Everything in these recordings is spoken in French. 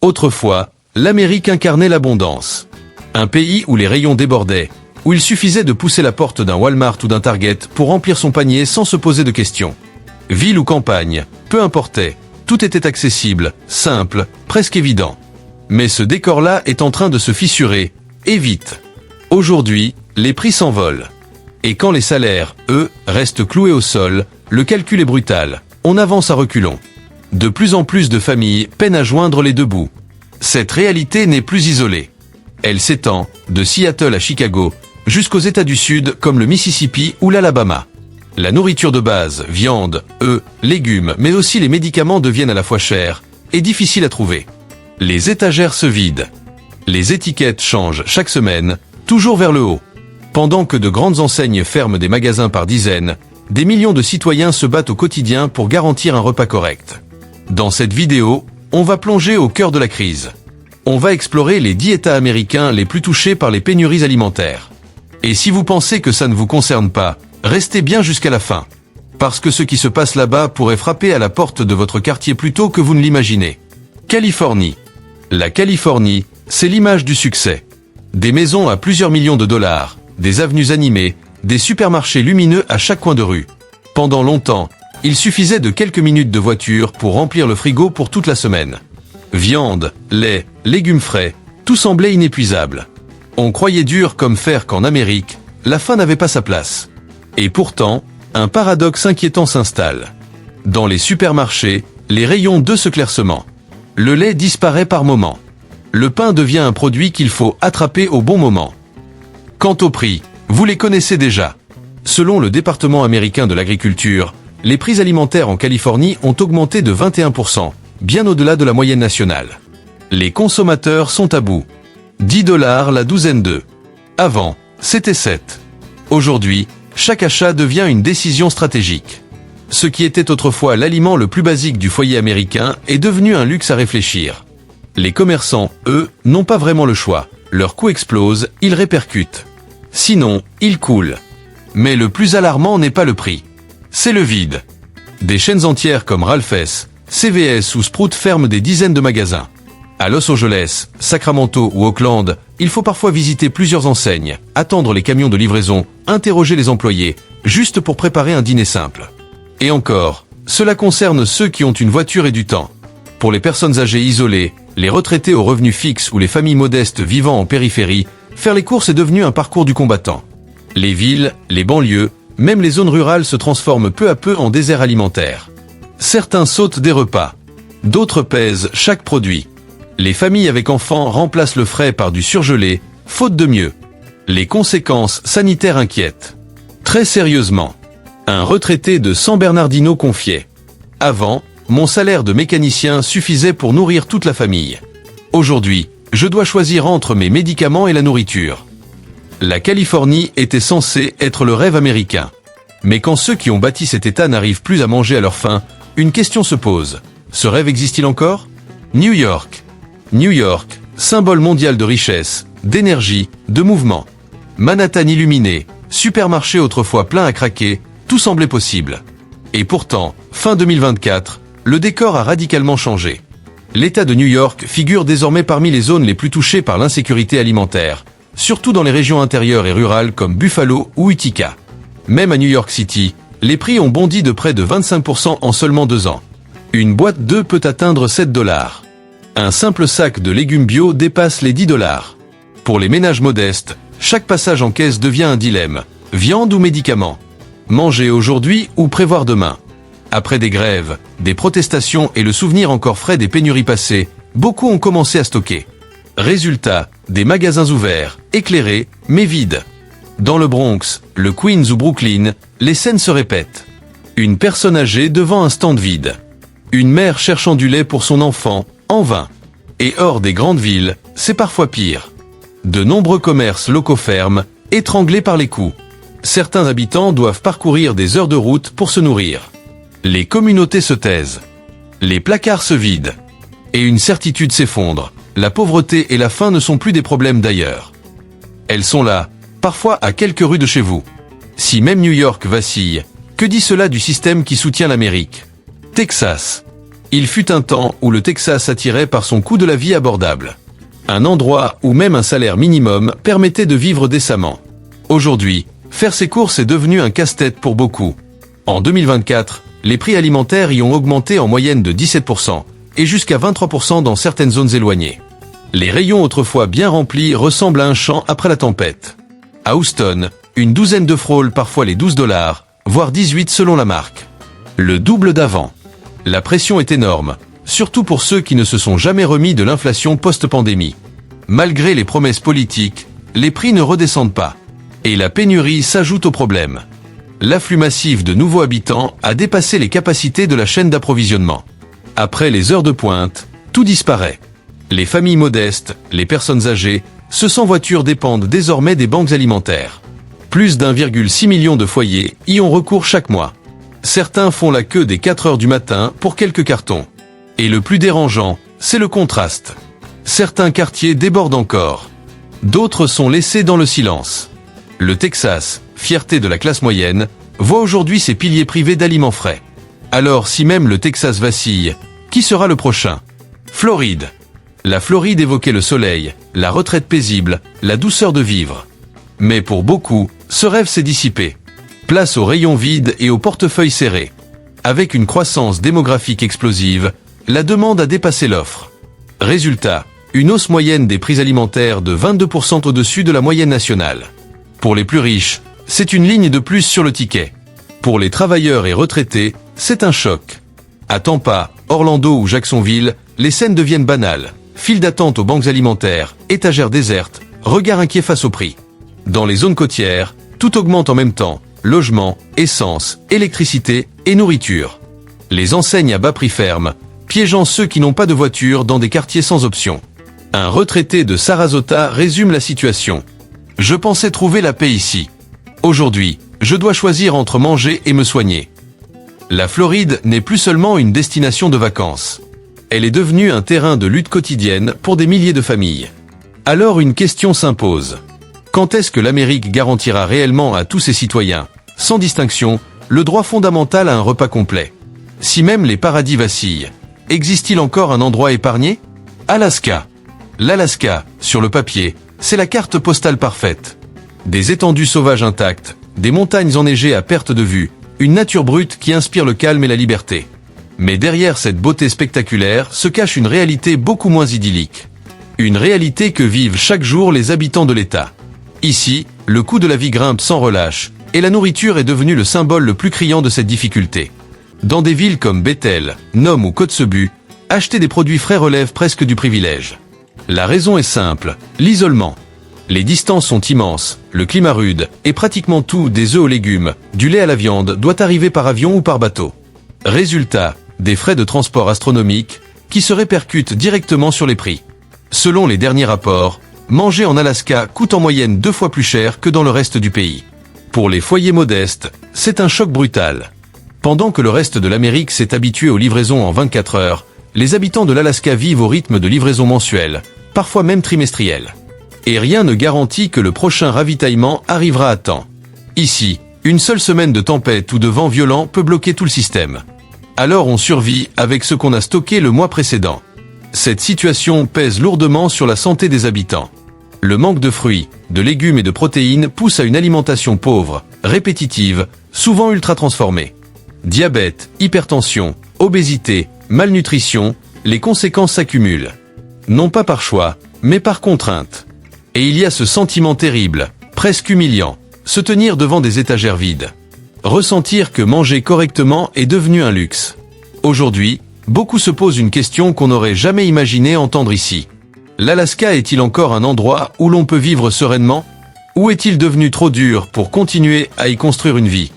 Autrefois, l'Amérique incarnait l'abondance. Un pays où les rayons débordaient, où il suffisait de pousser la porte d'un Walmart ou d'un Target pour remplir son panier sans se poser de questions. Ville ou campagne, peu importait, tout était accessible, simple, presque évident. Mais ce décor-là est en train de se fissurer, et vite. Aujourd'hui, les prix s'envolent. Et quand les salaires, eux, restent cloués au sol, le calcul est brutal, on avance à reculons. De plus en plus de familles peinent à joindre les deux bouts. Cette réalité n'est plus isolée. Elle s'étend, de Seattle à Chicago, jusqu'aux États du Sud comme le Mississippi ou l'Alabama. La nourriture de base, viande, œufs, légumes, mais aussi les médicaments deviennent à la fois chers et difficiles à trouver. Les étagères se vident. Les étiquettes changent chaque semaine, toujours vers le haut. Pendant que de grandes enseignes ferment des magasins par dizaines, des millions de citoyens se battent au quotidien pour garantir un repas correct. Dans cette vidéo, on va plonger au cœur de la crise. On va explorer les 10 États américains les plus touchés par les pénuries alimentaires. Et si vous pensez que ça ne vous concerne pas, restez bien jusqu'à la fin. Parce que ce qui se passe là-bas pourrait frapper à la porte de votre quartier plus tôt que vous ne l'imaginez. Californie. La Californie, c'est l'image du succès. Des maisons à plusieurs millions de dollars, des avenues animées, des supermarchés lumineux à chaque coin de rue. Pendant longtemps, il suffisait de quelques minutes de voiture pour remplir le frigo pour toute la semaine. Viande, lait, légumes frais, tout semblait inépuisable. On croyait dur comme fer qu'en Amérique, la faim n'avait pas sa place. Et pourtant, un paradoxe inquiétant s'installe. Dans les supermarchés, les rayons d'œufs se clairsemment. Le lait disparaît par moments. Le pain devient un produit qu'il faut attraper au bon moment. Quant aux prix, vous les connaissez déjà. Selon le département américain de l'agriculture, les prix alimentaires en Californie ont augmenté de 21%, bien au-delà de la moyenne nationale. Les consommateurs sont à bout. 10 $ la douzaine d'œufs. Avant, c'était 7. Aujourd'hui, chaque achat devient une décision stratégique. Ce qui était autrefois l'aliment le plus basique du foyer américain est devenu un luxe à réfléchir. Les commerçants, eux, n'ont pas vraiment le choix. Leurs coûts explosent, ils répercutent. Sinon, ils coulent. Mais le plus alarmant n'est pas le prix. C'est le vide. Des chaînes entières comme Ralph's, CVS ou Sprout ferment des dizaines de magasins. À Los Angeles, Sacramento ou Oakland, il faut parfois visiter plusieurs enseignes, attendre les camions de livraison, interroger les employés, juste pour préparer un dîner simple. Et encore, cela concerne ceux qui ont une voiture et du temps. Pour les personnes âgées isolées, les retraités aux revenus fixes ou les familles modestes vivant en périphérie, faire les courses est devenu un parcours du combattant. Les villes, les banlieues, même les zones rurales se transforment peu à peu en désert alimentaire. Certains sautent des repas. D'autres pèsent chaque produit. Les familles avec enfants remplacent le frais par du surgelé, faute de mieux. Les conséquences sanitaires inquiètent. Très sérieusement. Un retraité de San Bernardino confiait. Avant, mon salaire de mécanicien suffisait pour nourrir toute la famille. Aujourd'hui, je dois choisir entre mes médicaments et la nourriture. La Californie était censée être le rêve américain. Mais quand ceux qui ont bâti cet État n'arrivent plus à manger à leur faim, une question se pose. Ce rêve existe-t-il encore? New York. New York, symbole mondial de richesse, d'énergie, de mouvement. Manhattan illuminé, supermarché autrefois plein à craquer, tout semblait possible. Et pourtant, fin 2024, le décor a radicalement changé. L'État de New York figure désormais parmi les zones les plus touchées par l'insécurité alimentaire, surtout dans les régions intérieures et rurales comme Buffalo ou Utica. Même à New York City, les prix ont bondi de près de 25% en seulement 2 ans. Une boîte d'œufs peut atteindre 7 $. Un simple sac de légumes bio dépasse les 10 $. Pour les ménages modestes, chaque passage en caisse devient un dilemme. Viande ou médicaments? Manger aujourd'hui ou prévoir demain? Après des grèves, des protestations et le souvenir encore frais des pénuries passées, beaucoup ont commencé à stocker. Résultat, des magasins ouverts, éclairés, mais vides. Dans le Bronx, le Queens ou Brooklyn, les scènes se répètent. Une personne âgée devant un stand vide. Une mère cherchant du lait pour son enfant, en vain. Et hors des grandes villes, c'est parfois pire. De nombreux commerces locaux ferment, étranglés par les coûts. Certains habitants doivent parcourir des heures de route pour se nourrir. Les communautés se taisent. Les placards se vident. Et une certitude s'effondre. La pauvreté et la faim ne sont plus des problèmes d'ailleurs. Elles sont là, parfois à quelques rues de chez vous. Si même New York vacille, que dit cela du système qui soutient l'Amérique? Texas. Il fut un temps où le Texas attirait par son coût de la vie abordable. Un endroit où même un salaire minimum permettait de vivre décemment. Aujourd'hui, faire ses courses est devenu un casse-tête pour beaucoup. En 2024, les prix alimentaires y ont augmenté en moyenne de 17% et jusqu'à 23% dans certaines zones éloignées. Les rayons autrefois bien remplis ressemblent à un champ après la tempête. À Houston, une douzaine de frôlent parfois les $12, voire 18 selon la marque. Le double d'avant. La pression est énorme, surtout pour ceux qui ne se sont jamais remis de l'inflation post-pandémie. Malgré les promesses politiques, les prix ne redescendent pas. Et la pénurie s'ajoute au problème. L'afflux massif de nouveaux habitants a dépassé les capacités de la chaîne d'approvisionnement. Après les heures de pointe, tout disparaît. Les familles modestes, les personnes âgées, ceux sans voiture dépendent désormais des banques alimentaires. Plus d'1,6 million de foyers y ont recours chaque mois. Certains font la queue dès 4 heures du matin pour quelques cartons. Et le plus dérangeant, c'est le contraste. Certains quartiers débordent encore. D'autres sont laissés dans le silence. Le Texas, fierté de la classe moyenne, voit aujourd'hui ses piliers privés d'aliments frais. Alors si même le Texas vacille, qui sera le prochain? Floride. La Floride évoquait le soleil, la retraite paisible, la douceur de vivre. Mais pour beaucoup, ce rêve s'est dissipé. Place aux rayons vides et aux portefeuilles serrés. Avec une croissance démographique explosive, la demande a dépassé l'offre. Résultat, une hausse moyenne des prix alimentaires de 22% au-dessus de la moyenne nationale. Pour les plus riches, c'est une ligne de plus sur le ticket. Pour les travailleurs et retraités, c'est un choc. À Tampa, Orlando ou Jacksonville, les scènes deviennent banales. Files d'attente aux banques alimentaires, étagères désertes, regards inquiets face au prix. Dans les zones côtières, tout augmente en même temps. Logement, essence, électricité et nourriture. Les enseignes à bas prix ferment, piégeant ceux qui n'ont pas de voiture dans des quartiers sans option. Un retraité de Sarasota résume la situation. Je pensais trouver la paix ici. Aujourd'hui, je dois choisir entre manger et me soigner. La Floride n'est plus seulement une destination de vacances. Elle est devenue un terrain de lutte quotidienne pour des milliers de familles. Alors une question s'impose. Quand est-ce que l'Amérique garantira réellement à tous ses citoyens, sans distinction, le droit fondamental à un repas complet? Si même les paradis vacillent, existe-t-il encore un endroit épargné? Alaska. L'Alaska, sur le papier, c'est la carte postale parfaite. Des étendues sauvages intactes, des montagnes enneigées à perte de vue, une nature brute qui inspire le calme et la liberté. Mais derrière cette beauté spectaculaire se cache une réalité beaucoup moins idyllique. Une réalité que vivent chaque jour les habitants de l'État. Ici, le coût de la vie grimpe sans relâche, et la nourriture est devenue le symbole le plus criant de cette difficulté. Dans des villes comme Bethel, Nome ou Kotzebue, acheter des produits frais relève presque du privilège. La raison est simple, l'isolement. Les distances sont immenses, le climat rude, et pratiquement tout, des œufs aux légumes, du lait à la viande, doit arriver par avion ou par bateau. Résultat, des frais de transport astronomiques, qui se répercutent directement sur les prix. Selon les derniers rapports, manger en Alaska coûte en moyenne 2 fois plus cher que dans le reste du pays. Pour les foyers modestes, c'est un choc brutal. Pendant que le reste de l'Amérique s'est habitué aux livraisons en 24 heures, les habitants de l'Alaska vivent au rythme de livraisons mensuelles, parfois même trimestrielles. Et rien ne garantit que le prochain ravitaillement arrivera à temps. Ici, une seule semaine de tempête ou de vent violent peut bloquer tout le système. Alors on survit avec ce qu'on a stocké le mois précédent. Cette situation pèse lourdement sur la santé des habitants. Le manque de fruits, de légumes et de protéines pousse à une alimentation pauvre, répétitive, souvent ultra transformée. Diabète, hypertension, obésité, malnutrition, les conséquences s'accumulent. Non pas par choix, mais par contrainte. Et il y a ce sentiment terrible, presque humiliant, se tenir devant des étagères vides. Ressentir que manger correctement est devenu un luxe. Aujourd'hui, beaucoup se posent une question qu'on n'aurait jamais imaginé entendre ici. L'Alaska est-il encore un endroit où l'on peut vivre sereinement? Ou est-il devenu trop dur pour continuer à y construire une vie?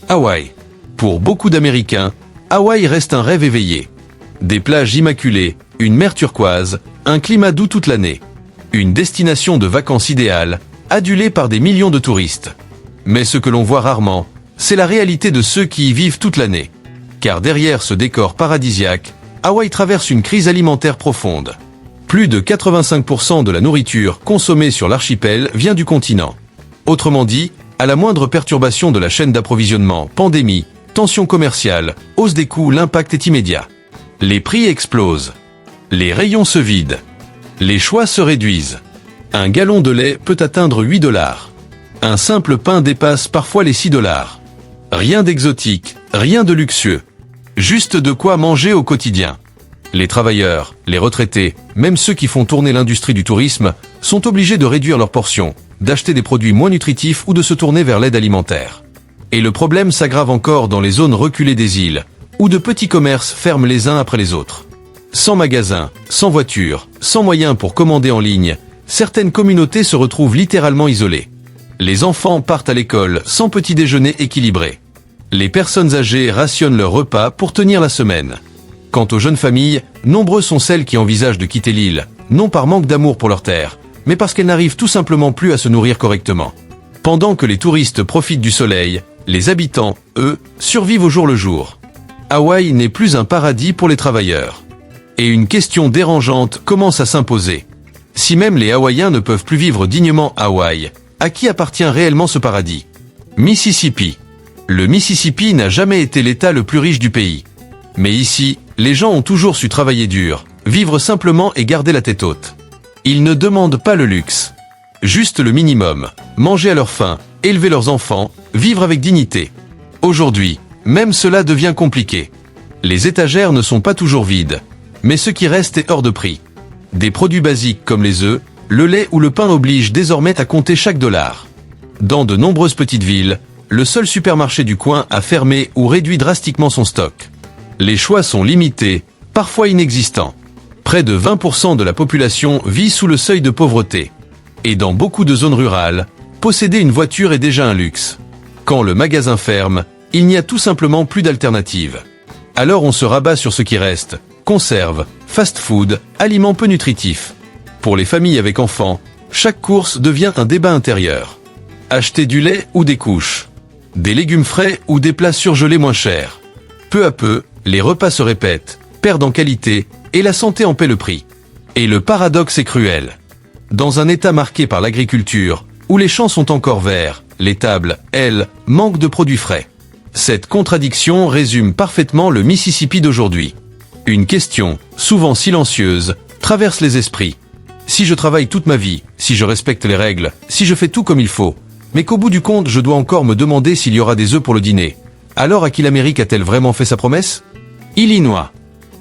Hawaï. Pour beaucoup d'Américains, Hawaï reste un rêve éveillé. Des plages immaculées, une mer turquoise, un climat doux toute l'année. Une destination de vacances idéale, adulée par des millions de touristes. Mais ce que l'on voit rarement, c'est la réalité de ceux qui y vivent toute l'année. Car derrière ce décor paradisiaque, Hawaï traverse une crise alimentaire profonde. Plus de 85% de la nourriture consommée sur l'archipel vient du continent. Autrement dit, à la moindre perturbation de la chaîne d'approvisionnement, pandémie, tension commerciale, hausse des coûts, l'impact est immédiat. Les prix explosent. Les rayons se vident. Les choix se réduisent. Un gallon de lait peut atteindre 8 $. Un simple pain dépasse parfois les 6 $. Rien d'exotique, rien de luxueux. Juste de quoi manger au quotidien. Les travailleurs, les retraités, même ceux qui font tourner l'industrie du tourisme, sont obligés de réduire leurs portions, d'acheter des produits moins nutritifs ou de se tourner vers l'aide alimentaire. Et le problème s'aggrave encore dans les zones reculées des îles, où de petits commerces ferment les uns après les autres. Sans magasins, sans voitures, sans moyens pour commander en ligne, certaines communautés se retrouvent littéralement isolées. Les enfants partent à l'école sans petit déjeuner équilibré. Les personnes âgées rationnent leurs repas pour tenir la semaine. Quant aux jeunes familles, nombreuses sont celles qui envisagent de quitter l'île, non par manque d'amour pour leur terre, mais parce qu'elles n'arrivent tout simplement plus à se nourrir correctement. Pendant que les touristes profitent du soleil, les habitants, eux, survivent au jour le jour. Hawaï n'est plus un paradis pour les travailleurs. Et une question dérangeante commence à s'imposer. Si même les Hawaïens ne peuvent plus vivre dignement à Hawaï, à qui appartient réellement ce paradis? Mississippi. Le Mississippi n'a jamais été l'État le plus riche du pays. Mais ici, les gens ont toujours su travailler dur, vivre simplement et garder la tête haute. Ils ne demandent pas le luxe. Juste le minimum, manger à leur faim, élever leurs enfants, vivre avec dignité. Aujourd'hui, même cela devient compliqué. Les étagères ne sont pas toujours vides, mais ce qui reste est hors de prix. Des produits basiques comme les œufs, le lait ou le pain obligent désormais à compter chaque dollar. Dans de nombreuses petites villes, le seul supermarché du coin a fermé ou réduit drastiquement son stock. Les choix sont limités, parfois inexistants. Près de 20% de la population vit sous le seuil de pauvreté. Et dans beaucoup de zones rurales, posséder une voiture est déjà un luxe. Quand le magasin ferme, il n'y a tout simplement plus d'alternative. Alors on se rabat sur ce qui reste, conserves, fast-food, aliments peu nutritifs. Pour les familles avec enfants, chaque course devient un débat intérieur. Acheter du lait ou des couches, des légumes frais ou des plats surgelés moins chers. Peu à peu, les repas se répètent, perdent en qualité, et la santé en paie le prix. Et le paradoxe est cruel. Dans un état marqué par l'agriculture, où les champs sont encore verts, les tables, elles, manquent de produits frais. Cette contradiction résume parfaitement le Mississippi d'aujourd'hui. Une question, souvent silencieuse, traverse les esprits. Si je travaille toute ma vie, si je respecte les règles, si je fais tout comme il faut, mais qu'au bout du compte je dois encore me demander s'il y aura des œufs pour le dîner, alors à qui l'Amérique a-t-elle vraiment fait sa promesse? Illinois.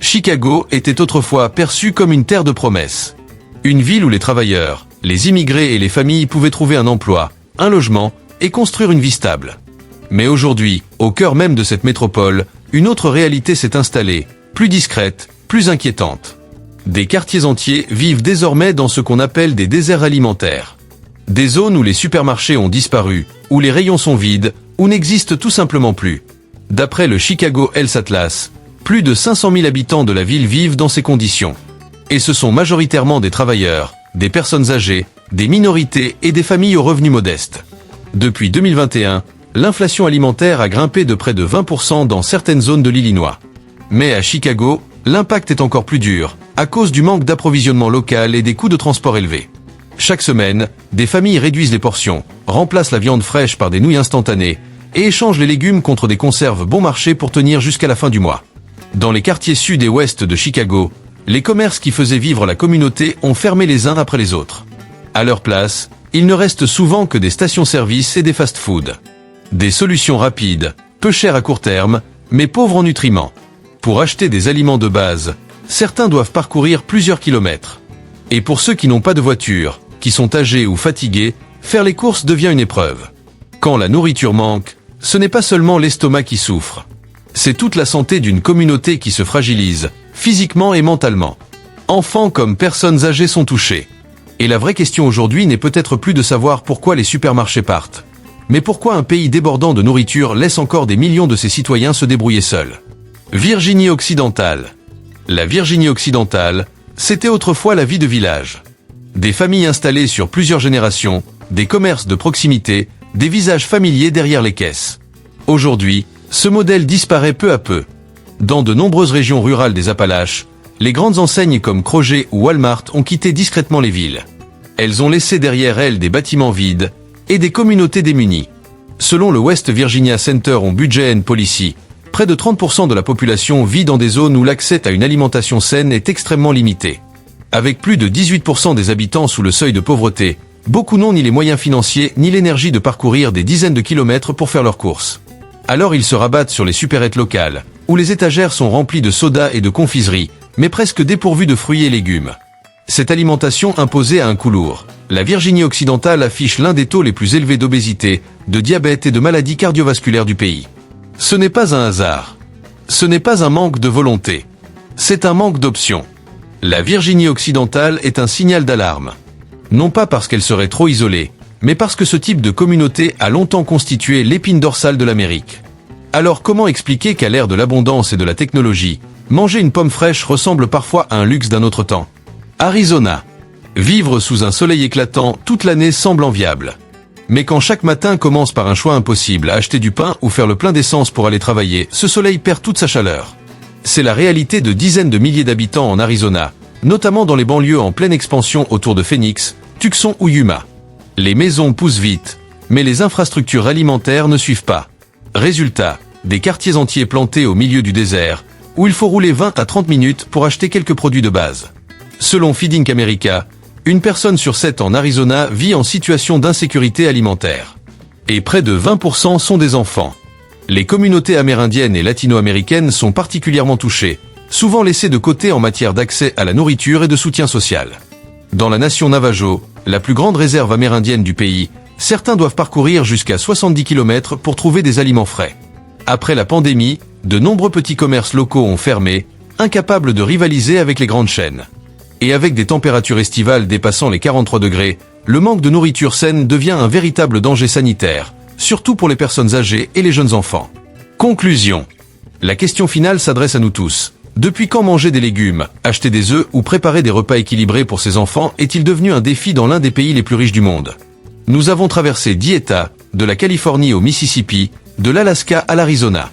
Chicago était autrefois perçue comme une terre de promesses. Une ville où les travailleurs, les immigrés et les familles pouvaient trouver un emploi, un logement et construire une vie stable. Mais aujourd'hui, au cœur même de cette métropole, une autre réalité s'est installée, plus discrète, plus inquiétante. Des quartiers entiers vivent désormais dans ce qu'on appelle des déserts alimentaires. Des zones où les supermarchés ont disparu, où les rayons sont vides, ou n'existent tout simplement plus. D'après le Chicago Health Atlas, plus de 500 000 habitants de la ville vivent dans ces conditions. Et ce sont majoritairement des travailleurs, des personnes âgées, des minorités et des familles aux revenus modestes. Depuis 2021, l'inflation alimentaire a grimpé de près de 20% dans certaines zones de l'Illinois. Mais à Chicago, l'impact est encore plus dur, à cause du manque d'approvisionnement local et des coûts de transport élevés. Chaque semaine, des familles réduisent les portions, remplacent la viande fraîche par des nouilles instantanées, et échangent les légumes contre des conserves bon marché pour tenir jusqu'à la fin du mois. Dans les quartiers sud et ouest de Chicago, les commerces qui faisaient vivre la communauté ont fermé les uns après les autres. À leur place, il ne reste souvent que des stations-service et des fast-food. Des solutions rapides, peu chères à court terme, mais pauvres en nutriments. Pour acheter des aliments de base, certains doivent parcourir plusieurs kilomètres. Et pour ceux qui n'ont pas de voiture, qui sont âgés ou fatigués, faire les courses devient une épreuve. Quand la nourriture manque, ce n'est pas seulement l'estomac qui souffre. C'est toute la santé d'une communauté qui se fragilise, physiquement et mentalement. Enfants comme personnes âgées sont touchés. Et la vraie question aujourd'hui n'est peut-être plus de savoir pourquoi les supermarchés partent, mais pourquoi un pays débordant de nourriture laisse encore des millions de ses citoyens se débrouiller seuls. Virginie occidentale. La Virginie occidentale, c'était autrefois la vie de village. Des familles installées sur plusieurs générations, des commerces de proximité, des visages familiers derrière les caisses. Aujourd'hui, ce modèle disparaît peu à peu. Dans de nombreuses régions rurales des Appalaches, les grandes enseignes comme Kroger ou Walmart ont quitté discrètement les villes. Elles ont laissé derrière elles des bâtiments vides et des communautés démunies. Selon le West Virginia Center on Budget and Policy, Près de 30% de la population vit dans des zones où l'accès à une alimentation saine est extrêmement limité. Avec plus de 18% des habitants sous le seuil de pauvreté, beaucoup n'ont ni les moyens financiers ni l'énergie de parcourir des dizaines de kilomètres pour faire leurs courses. Alors ils se rabattent sur les supérettes locales, où les étagères sont remplies de sodas et de confiseries, mais presque dépourvues de fruits et légumes. Cette alimentation imposée a un coût lourd. La Virginie occidentale affiche l'un des taux les plus élevés d'obésité, de diabète et de maladies cardiovasculaires du pays. Ce n'est pas un hasard. Ce n'est pas un manque de volonté. C'est un manque d'options. La Virginie occidentale est un signal d'alarme. Non pas parce qu'elle serait trop isolée, mais parce que ce type de communauté a longtemps constitué l'épine dorsale de l'Amérique. Alors comment expliquer qu'à l'ère de l'abondance et de la technologie, manger une pomme fraîche ressemble parfois à un luxe d'un autre temps? Arizona. Vivre sous un soleil éclatant toute l'année semble enviable. Mais quand chaque matin commence par un choix impossible, acheter du pain ou faire le plein d'essence pour aller travailler, ce soleil perd toute sa chaleur. C'est la réalité de dizaines de milliers d'habitants en Arizona, notamment dans les banlieues en pleine expansion autour de Phoenix, Tucson ou Yuma. Les maisons poussent vite, mais les infrastructures alimentaires ne suivent pas. Résultat, des quartiers entiers plantés au milieu du désert, où il faut rouler 20 à 30 minutes pour acheter quelques produits de base. Selon Feeding America, une personne sur 7 en Arizona vit en situation d'insécurité alimentaire. Et près de 20% sont des enfants. Les communautés amérindiennes et latino-américaines sont particulièrement touchées, souvent laissées de côté en matière d'accès à la nourriture et de soutien social. Dans la nation Navajo, la plus grande réserve amérindienne du pays, certains doivent parcourir jusqu'à 70 km pour trouver des aliments frais. Après la pandémie, de nombreux petits commerces locaux ont fermé, incapables de rivaliser avec les grandes chaînes. Et avec des températures estivales dépassant les 43 degrés, le manque de nourriture saine devient un véritable danger sanitaire, surtout pour les personnes âgées et les jeunes enfants. Conclusion. La question finale s'adresse à nous tous. Depuis quand manger des légumes, acheter des œufs ou préparer des repas équilibrés pour ses enfants est-il devenu un défi dans l'un des pays les plus riches du monde? Nous avons traversé 10 États, de la Californie au Mississippi, de l'Alaska à l'Arizona.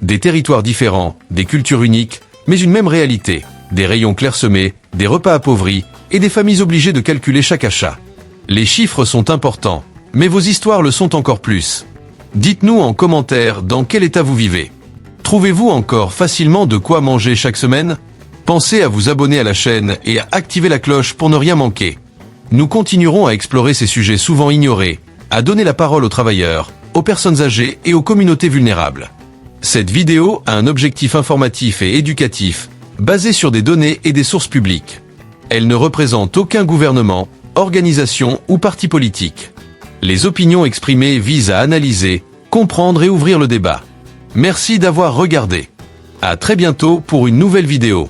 Des territoires différents, des cultures uniques, mais une même réalité. Des rayons clairsemés, des repas appauvris, et des familles obligées de calculer chaque achat. Les chiffres sont importants, mais vos histoires le sont encore plus. Dites-nous en commentaire dans quel état vous vivez. Trouvez-vous encore facilement de quoi manger chaque semaine? Pensez à vous abonner à la chaîne et à activer la cloche pour ne rien manquer. Nous continuerons à explorer ces sujets souvent ignorés, à donner la parole aux travailleurs, aux personnes âgées et aux communautés vulnérables. Cette vidéo a un objectif informatif et éducatif, basé sur des données et des sources publiques. Elle ne représente aucun gouvernement, organisation ou parti politique. Les opinions exprimées visent à analyser, comprendre et ouvrir le débat. Merci d'avoir regardé. À très bientôt pour une nouvelle vidéo.